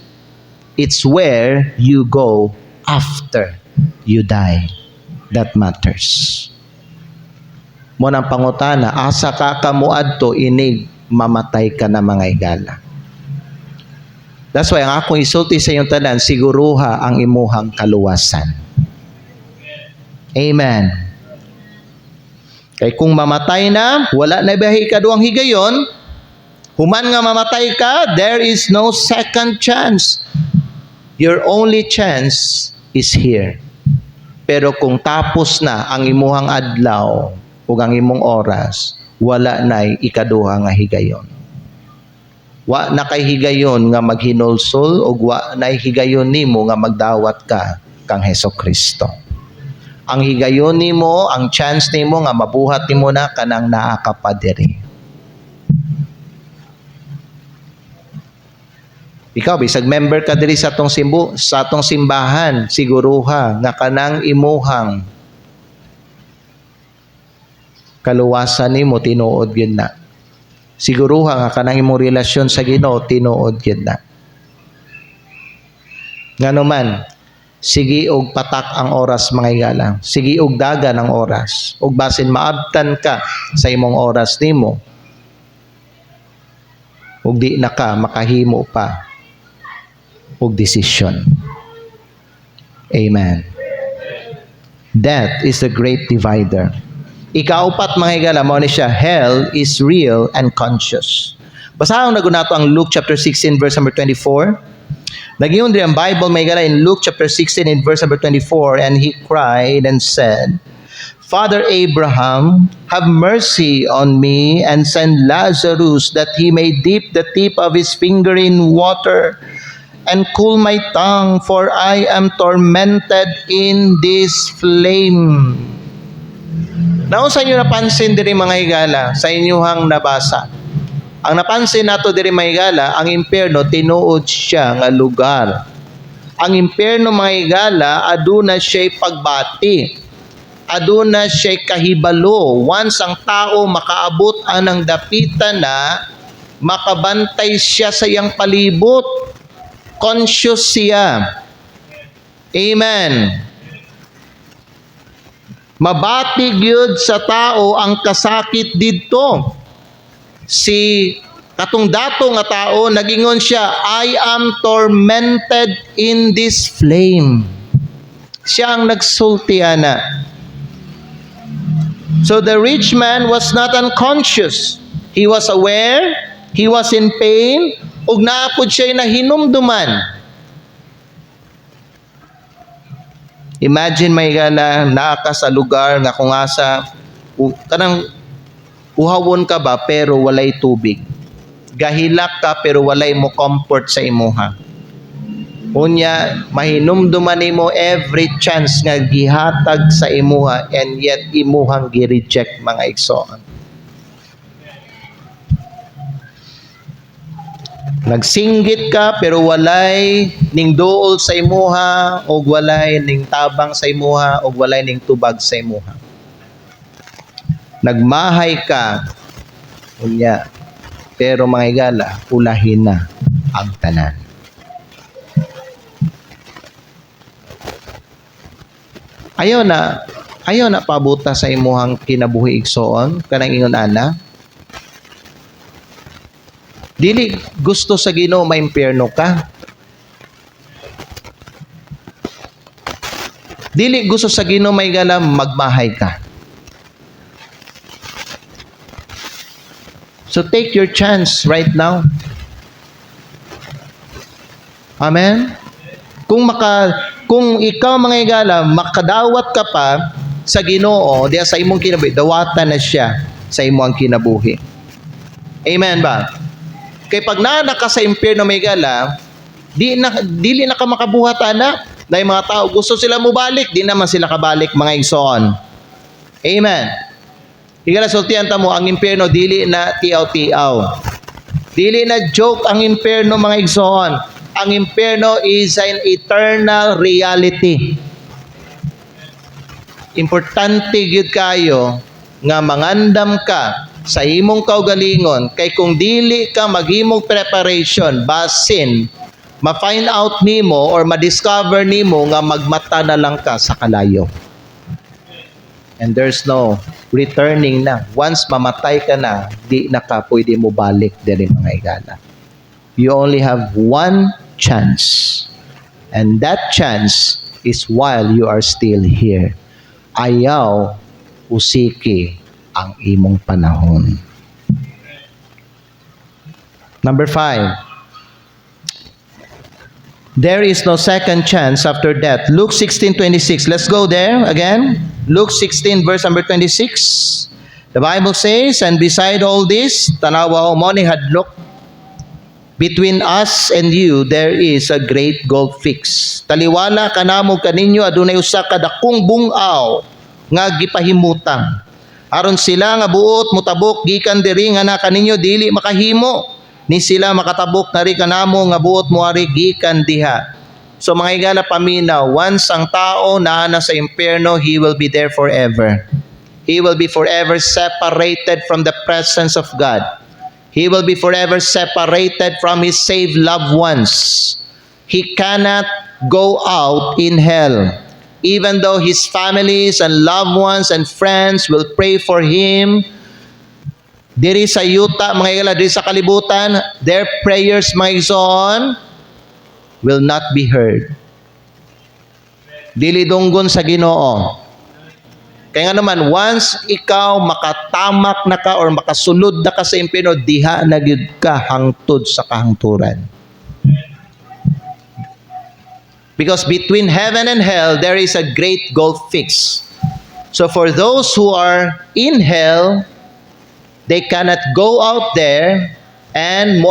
It's where you go after you die that matters. Mo nang pangutana, asa ka kamuadto inig mamatay ka na mga higala. That's why ang akong isulti sa inyong tanan, siguruha ang imuhang kaluwasan. Amen. Kay kung mamatay na, wala na biyahe ikaduhang higayon, human nga mamatay ka, there is no second chance. Your only chance is here. Pero kung tapos na ang imuhang adlaw ug ang imong oras, wala na ikaduha nga higayon. Wa na kay higayon nga maghinulsol ug wa na higayon nimo nga magdawat ka kang Hesukristo. Ang higayon nimo, ang chance nimo nga mabuhat nimo na kanang naa ka pa diri. Ikaw bisag member ka diri sa atong simbahan, siguruha nga kanang imuhang kaluwasan nimo tinuod gyud na. Siguruha nga kanang imong relasyon sa Ginoo tinuod gyud na. Ngano man, sige og patak ang oras mga higala. Sige og dagan ang oras. Og basin maabtan ka sa imong oras nimo. Og di na ka makahimo pa og desisyon. Amen. Death is the great divider. Ikaapat mga higala, mao ni siya, hell is real and conscious. Basahon na gunato ang Luke chapter 16 verse number 24. Nagiyon din ang Bible may gala in Luke chapter 16 in verse number 24, and he cried and said, Father Abraham, have mercy on me and send Lazarus that he may dip the tip of his finger in water and cool my tongue, for I am tormented in this flame. Naon sa inyo napansin diri mga higala sa inyuhang nabasa? Ang napansin nato diri mga higala, ang impyerno tinuod siya nga lugar. Ang impyerno mga higala aduna siya'y pagbati. Aduna siya'y kahibalo. Once ang tao makaabot anang dapitan na, makabantay siya sa iyang palibot. Conscious siya. Amen. Mabati gyud sa tao ang kasakit didto. Si katong dato nga tao nagingon siya, I am tormented in this flame. Siya ang nagsulti ana. So the rich man was not unconscious. He was aware, he was in pain, ug naapod siya na hinumduman. Imagine may gana naa ka sa lugar nga kung asa kanang uhawon ka ba pero walay tubig. Gahilak ka pero walay mo comfort sa imuha. Unya mahinumduman nimo every chance nga gihatag sa imuha, and yet imuhang gi-reject mga igsoon. Nagsinggit ka pero walay ning duol sa imuha o walay ning tabang sa imuha o walay ning tubag sa imuha. Nagmahay ka unya pero mga higala ulahin na ang tanan. Ayaw na pabuta sa imuhang kinabuhi igsoon kanang ingon ana. Dili gusto sa Ginoo maimpyerno ka. Dili gusto sa Ginoo may gala magmahay ka. So take your chance right now. Amen. Kung ikaw mga higala makadawat ka pa sa Ginoo diya sa imong kinabuhi, dawatan na siya sa imong kinabuhi. Amen ba? Kay pag naana ka sa impyerno may gala, dili na ka makabuhat ana. Dahil mga tao gusto sila mo balik, di naman sila kabalik mga igsoon. Amen. Higala sultihan ta mo ang impyerno dili na tiaw-tiaw. Dili na joke ang impyerno mga igsoon. Ang impyerno is an eternal reality. Importante gyud kayo nga mangandam ka sa imong kaugalingon kay kung dili ka maghimong preparation basin ma-find out nimo or ma-discover nimo nga magmata na lang ka sa kalayo. And there's no returning na. Once mamatay ka na, di na ka pwede mo balik diri mga higala. You only have one chance. And that chance is while you are still here. Ayaw usiki ang imong panahon. Number 5. There is no second chance after death. Luke 16:26. Let's go there again. Luke 16 verse number 26. The Bible says, and beside all this, tanawa mo ni hadlok, between us and you there is a great gulf fixed. Taliwala kanamo kaninyo adunay usa ka dakong bungaw nga gipahimutang. Aron sila nga buot mutabok gikan diri nga na kaninyo dili makahimo. Ni sila makatabok na rin kanamo nga buot mo ari gikan diha. So mga higala paminaw, once ang tao naana sa impyerno, he will be there forever. He will be forever separated from the presence of God. He will be forever separated from his saved loved ones. He cannot go out in hell. Even though his families and loved ones and friends will pray for him, diri sa yuta, mga higala, diri sa kalibutan, their prayers, mga igsoon, will not be heard. Dili dunggon sa Ginoo. Kaya nga naman, once ikaw makatamak na ka or makasulod na ka sa impyerno, diha na gyud ka hangtod sa kahangturan. Because between heaven and hell, there is a great gulf fixed. So for those who are in hell, they cannot go out there and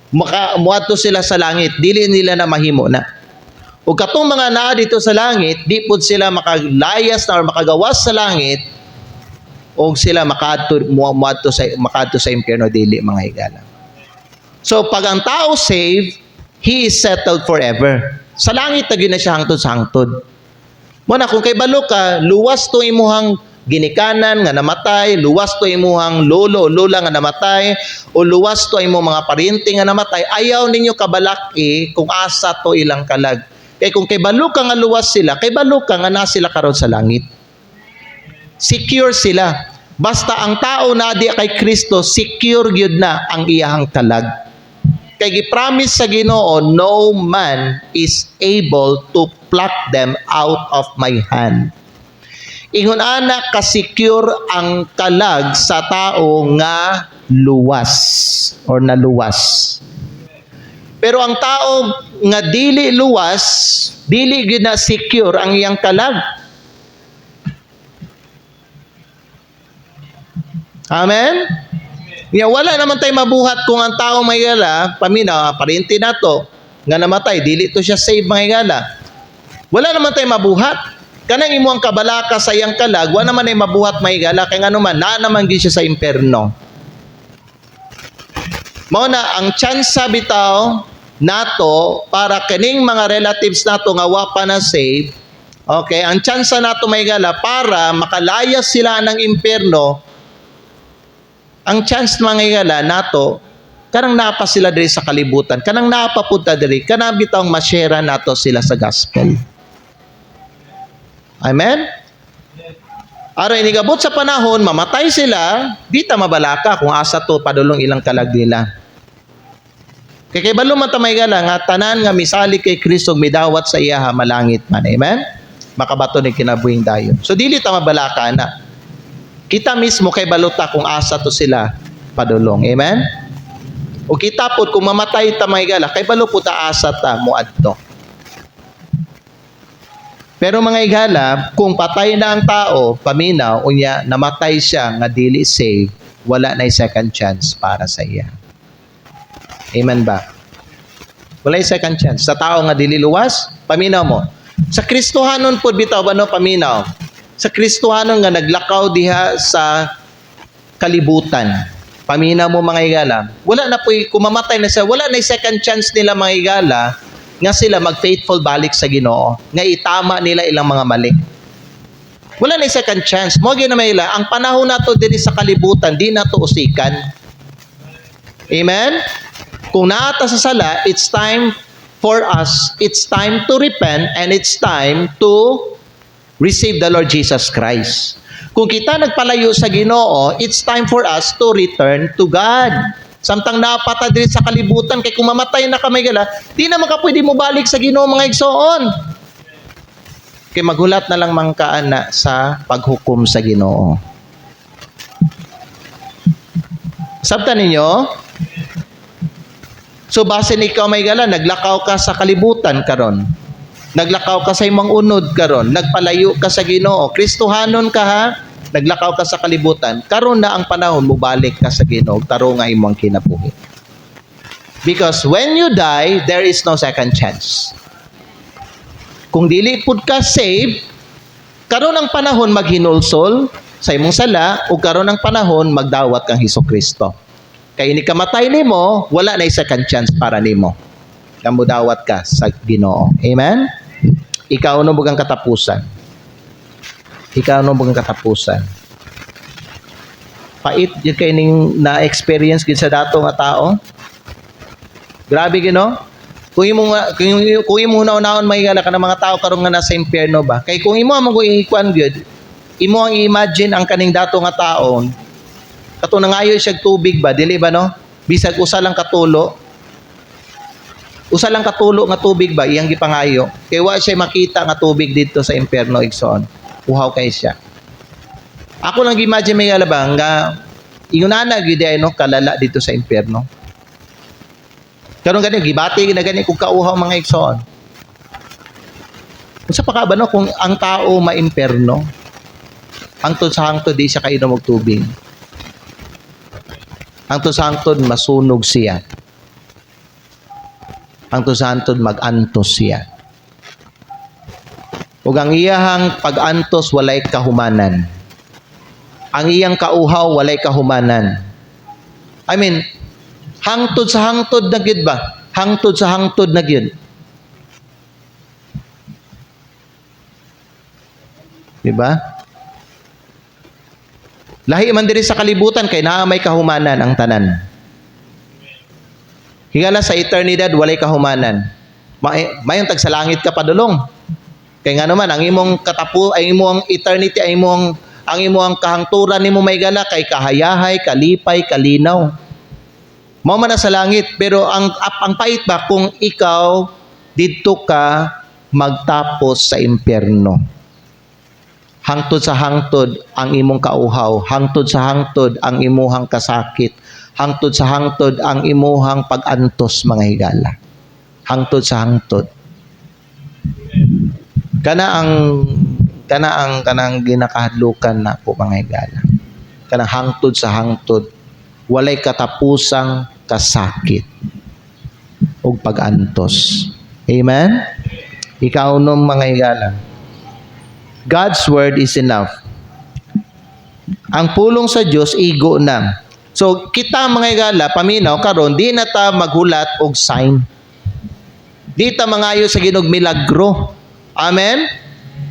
muadto sila sa langit. Dili nila na mahimo na. Ug katong mga naa dito sa langit, di pud sila makalayas na or makagawas sa langit o sila muadto sa impyerno dili mga higala. So pag ang tao saved, he is settled forever. Sa langit na gyud na siya hangtod sa hangtod. Muna kung kay balo ka, luwas to imuhang ginikanan nga namatay, luwas to imuhang lolo o lola nga namatay, o luwas to imong mga pariente nga namatay, ayaw ninyo kabalaki kung asa to ilang kalag. Kaya kung kay balo ka nga luwas sila, kay balo ka nga na sila karon sa langit. Secure sila. Basta ang tao na di kay Kristo, secure gyud na ang iyahang kalag. Kay gipromise sa Ginoo, no man is able to pluck them out of my hand. Ingon ana ka-secure ang kalag sa tao nga luwas or naluwas. Pero ang tao nga dili luwas, dili gyud na secure ang iyang kalag. Amen? Wala naman tay mabuhat kung ang tao may gala, pamina, parente na to, nga namatay, dili to siya save mga gala. Wala naman tay mabuhat. Kanang imo ang kabalaka sa iyang kalag, wa naman ay mabuhat mahigala, kaya nga naman, na naman gyud siya sa imperno. Mao na ang tsansa bitaw nato para kining mga relatives nato nga wa pa na save. Okay, ang tsansa nato may gala para makalayas sila ng impyerno. Ang chance mga igala nato kanang napa sila diri sa kalibutan, kanang napapunta diri, kanang bitaw ma-share nato sila sa gospel. Amen? Aron inigabot sa panahon, mamatay sila, di ta mabalaka kung asa to padulong ilang kalag nila. Kay balo man ta may gala nga tanan nga misali kay Kristo midawat sa iya malangit man. Amen? Makabato ni kinabuhing dayon. So dili ta mabalaka na. Kita mismo kay balota kung asa to sila padulong. Amen? O kita po kung mamatay ta may gala, kay balo po ta asa ta muadto. Pero mga igala, kung patay na ang tao, paminaw, unya, namatay siya nga dili save, wala na second chance para sa iya. Amen ba? Wala second chance. Sa tao nga dili luwas, paminaw mo. Sa Kristohanon po bitaw ba no paminaw? Sa Kristohanon nga naglakaw diha sa kalibutan. Paminaw mo mga igala. Wala na po, kung mamatay na siya, wala na second chance nila mga igala nga sila mag-faithful balik sa Ginoo. Nga itama nila ilang mga mali. Wala na second chance. Mo gina may ila, ang panahon nato diri sa kalibutan, di nato usikan. Amen? Kung naata sa sala, it's time for us, it's time to repent and it's time to receive the Lord Jesus Christ. Kung kita nagpalayo sa Ginoo, it's time for us to return to God. Samtang napata diri sa kalibutan, kay kung mamatay na ka may gala, di na makapwede mo balik sa Ginoo mga igsoon. Kay maghulat na lang mangkaan na sa paghukom sa Ginoo. Sabtan ninyo? So base ni ikaw may gala, naglakaw ka sa kalibutan karon. Naglakaw ka sa imong unod karon, nagpalayo ka sa Ginoo, Kristohanon ka ha, naglakaw ka sa kalibutan, karon na ang panahon mo balik ka sa Ginoo, taro nga imong kinabuhi. Because when you die, there is no second chance. Kung dili pud ka save, karon ang panahon maghinulsol sa imong sala, o karon ang panahon magdawat kang Hesukristo. Kay ini kamatay nimo, wala na second chance para nimo. Kamudawat ka sa Ginoo. Amen? Ikaw no bugang katapusan. Ikaw no bugang katapusan. Pait yun kay ning na-experience gid sa dato nga tao. Grabe gino. Kung imo naon may gala ka ng mga tao karon nga nasa impyerno ba. Kay kung imo mo ikuan gyud, imo ang imagine ang kaning dato nga taon. Kato nangayo siya tubig ba, dili ba no? Bisag usa lang katulo. Usa lang katulo nga tubig ba iyang gipangayo. Kay wa siya makita nga tubig dito sa impyerno igsoon. Uhaw kay siya. Ako lang gi-imagine may galabang nga ingunana gyud ay no kalala dito sa impyerno. Karon gani gibati na gani kung kauhaw mga igsoon. Unsa pa ka ba no kung ang tao maimpyerno? Hangtod sa hangtod di siya kainom og tubig. Hangtod sa hangtod masunog siya. Hangtod sa hangtod mag-antos siya. Ug ang iyahang pag-antos walay kahumanan. Ang iyang kauhaw walay kahumanan. I mean, hangtod sa hangtod na gyud ba? Hangtod sa hangtod na gyud. Diba? Lahi man diri sa kalibutan kay naa may kahumanan ang tanan. Hingala sa eternidad walay kahumanan. Mayong tag sa langit ka padulong. Kay nga naman ang imong ay imong eternity ay ang imong kahangturan nimo may gala kay kahayahay, kalipay, kalinaw. Mao man na sa langit pero ang pait ba kung ikaw didto ka magtapos sa impyerno. Hangtod sa hangtod ang imong kauhaw, hangtod sa hangtod ang imuhang kasakit, hangtod sa hangtod ang imuhang pag-antos mga higala. Hangtod sa hangtod. Kanang ginakahadlukan na po mga higala. Kanang hangtod sa hangtod, walay katapusang kasakit ug pag-antos. Amen? Ikaw nung mga higala. God's word is enough. Ang pulong sa Diyos, igo na. So kita mga igala paminaw karon di na ta maghulat og sign. Di ta mangayo sa ginog milagro. Amen.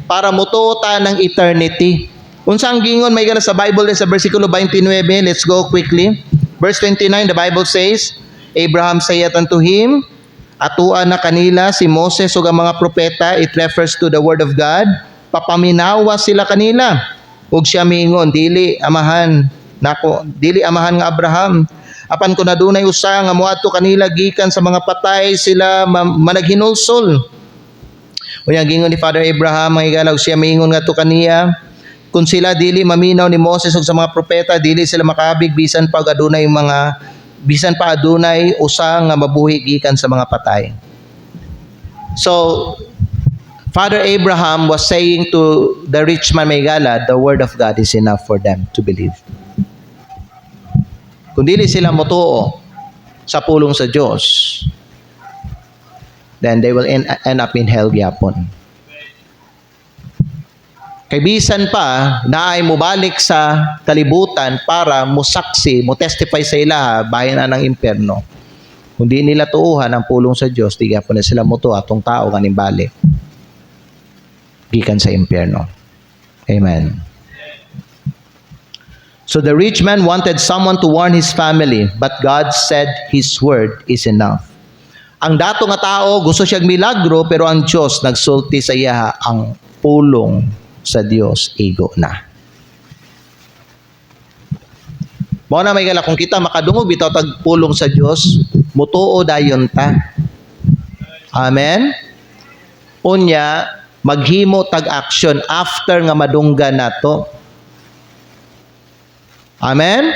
Para mutuota ng eternity. Unsa ang gingon may igala sa Bible sa bersikulo 29, let's go quickly. Verse 29, the Bible says, Abraham saith unto him, atua na kanila si Moses ug ang mga propeta. It refers to the word of God. Papaminawa sila kanila. Ug siya miingon, dili amahan nga Abraham. Apan kung adunay usa nga moadto kanila gikan sa mga patay, sila managhinulsol. Unya gingon ni Father Abraham, mga igalaw siya miingon nga to kaniya, kung sila dili maminaw ni Moses ug sa mga propeta, dili sila makabig bisan pa adunay usa nga mabuhi gikan sa mga patay. So Father Abraham was saying to the rich man Maygala, the word of God is enough for them to believe. Kung dili sila motuo sa pulong sa Diyos, then they will end up in hell gyapon. Kay bisan pa naay mobalik sa kalibutan para mosaksi, mo testify sa ilaha bahin na ng impierno. Kung di nila tuuhan ang pulong sa Diyos, di gyapon na sila motuo atong tao kaning balik gikan sa impierno. Amen. So the rich man wanted someone to warn his family, but God said his word is enough. Ang dato nga tao gusto siyang milagro, pero ang Diyos nagsulti sa iya, ang pulong sa Diyos igo na. Mao na may gala kung kita makadungog bitaw tag pulong sa Diyos, mutuo dayon ta. Amen. Unya maghimo tag action after nga madunggan nato. Amen.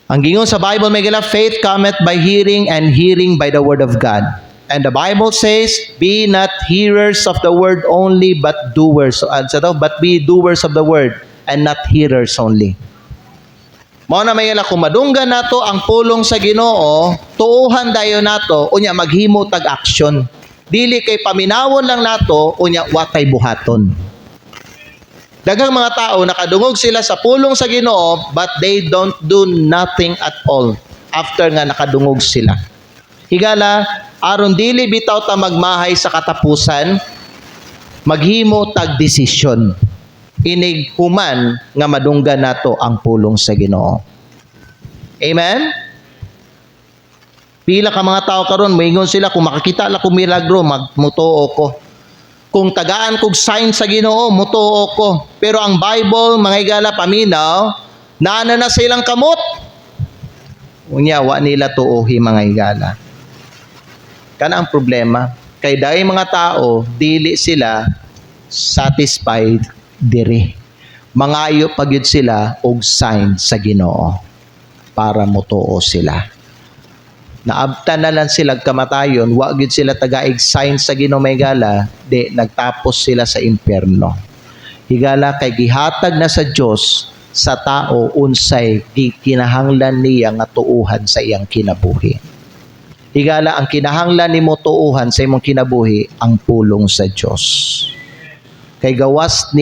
Ang gingon sa Bible may gila, faith cometh by hearing, and hearing by the word of God. And the Bible says, be not hearers of the word only, but doers. But be doers of the word, and not hearers only. Mao na may gila, kung madunggan nato ang pulong sa Ginoo, tuuhan dayon nato, unya maghimo tag action. Dili kay paminawon lang nato, unya watay buhaton. Daghang mga tao nakadungog sila sa pulong sa Ginoo, but they don't do nothing at all after nga nakadungog sila. Higala, aron dili bitaw ta magmahay sa katapusan, maghimo tag desisyon. Inig human nga madunggan nato ang pulong sa Ginoo. Amen. Pila ka mga tao karon moingon sila, kung makakita la ko milagro, magmutuo ko. Kung tagaan kog sign sa Ginoo, mutuo ko. Pero ang Bible, mga igala paminaw, naana na silang kamot. Unya, wa nila tuohi mga igala. Kana ang problema. Kay dahil mga tao, dili sila satisfied diri. Mangayo pagyud sila og sign sa Ginoo para mutuo sila. Naabtan na lang sila kamatayon, wa gyud sila tagaig sign sa Ginoo may gala, di nagtapos sila sa impierno. Higala kay gihatag na sa Dios sa tao unsay kinahanglan niya nga tuuhan sa iyang kinabuhi. Higala ang kinahanglan nimo tuuhan sa imong kinabuhi ang pulong sa Dios. Kay gawas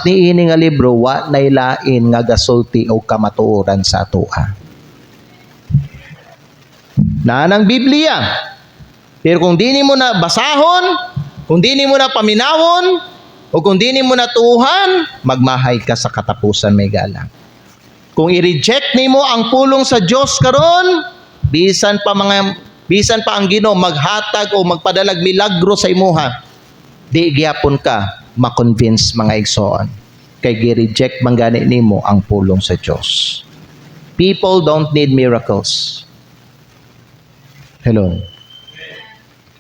ni ini nga libro wa nay lain nga gasulti o kamatuoran sa atoa. Nanang Biblia. Pero kung di mo na basahon, kung di mo na paminawon, o kung di mo na tuuhan, magmahay ka sa katapusan may gala. Kung i-reject nimo ang pulong sa Dios karon, bisan pa ang Ginoo maghatag o magpadalag milagro sa imuha, di gyapon ka ma-convince mga igsoon. Kay gi-reject man gani nimo ang pulong sa Dios. People don't need miracles. Hello.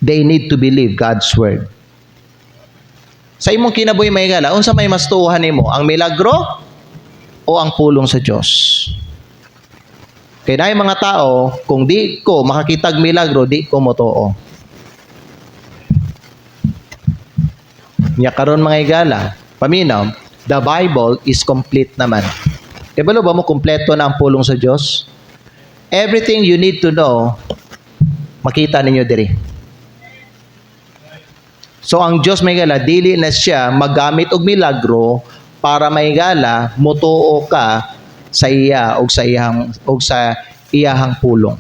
They need to believe God's word. Sa imong kinabuhi may gala, unsa may mas tuuhan nimo, ang milagro o ang pulong sa Dios? Kaya dahil mga tao, kung di ko makakitag milagro, di ko motuo. Nya karon mga igala, paminaw, the Bible is complete naman. Ibalo ba mo kumpleto na ang pulong sa Dios? Everything you need to know, makita ninyo diri. So ang Dios may gala, dili na siya magamit og milagro para may gala, mutuo ka sa iya o sa iyahang pulong.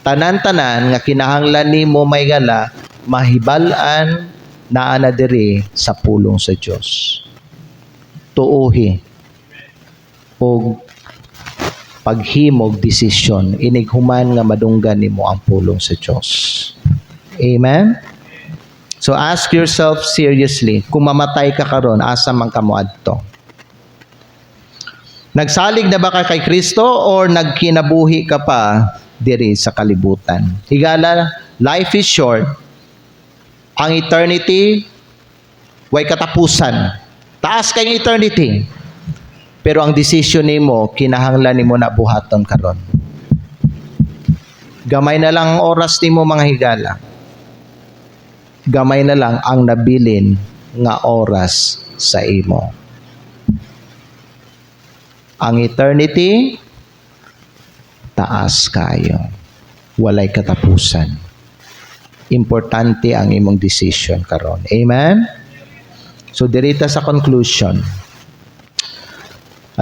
Tanan-tanan nga kinahanglan nimo may gala mahibal-an naa na diri sa pulong sa Dios. Tuohi og paghimog desisyon inig human nga madunggan nimo ang pulong sa Dios. Amen. So ask yourself seriously, kung mamatay ka karon, asa man ka moadto? Nagsalig na ba ka kay Kristo or nagkinabuhi ka pa diri sa kalibutan? Higala, life is short. Ang eternity way katapusan. Taas kay eternity. Pero ang decision nimo kinahanglan nimo na buhaton karon. Gamay na lang ang oras nimo mga higala. Gamay na lang ang nabilin nga oras sa imo. Ang eternity taas kayo. Walay katapusan. Importante ang imong decision karon. Amen. So dirita sa conclusion.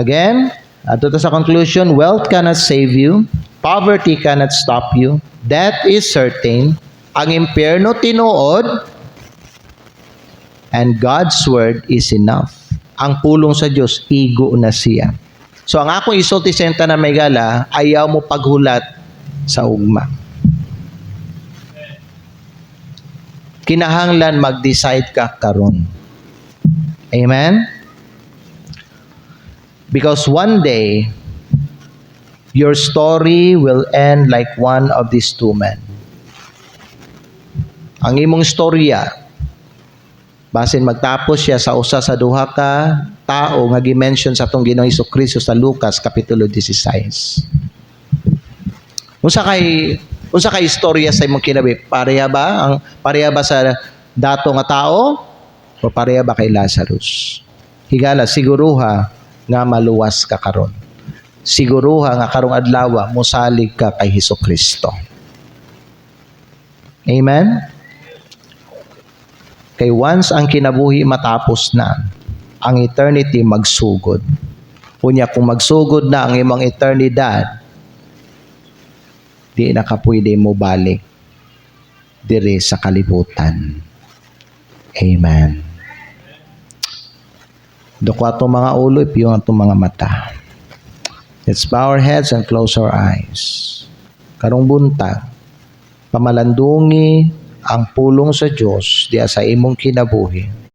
Again, ato sa conclusion, wealth cannot save you, poverty cannot stop you, death is certain, ang impyerno tinuod, and God's word is enough. Ang pulong sa Dios igo na siya. So ang akong isulti senta na may gala, ayaw mo paghulat sa ugma. Kinahanglan mag-decide ka karon. Amen? Because one day, your story will end like one of these two men. Ang imong storya, basin magtapos siya sa usa sa duha ka tao nga gi-mention sa atong Ginoong Hesukristo sa Lucas kapitulo 16. Unsa kay istorya sa imong kinabuhi? Pareha ba sa dato nga tao o pareha ba kay Lazarus? Higala siguruha nga maluwas ka karon. Siguruha nga karong adlaw mosalig ka kay Hesukristo. Amen. Kay once ang kinabuhi matapos na, ang eternity magsugod. Unya kung magsugod na ang imong eternidad, di na ka pwede mo balik diri sa kalibutan. Amen. Doko atong mga ulo, ipiyong atong mga mata. Let's bow our heads and close our eyes. Karong buntag, pamalandungi ang pulong sa Dios diya sa imong kinabuhi.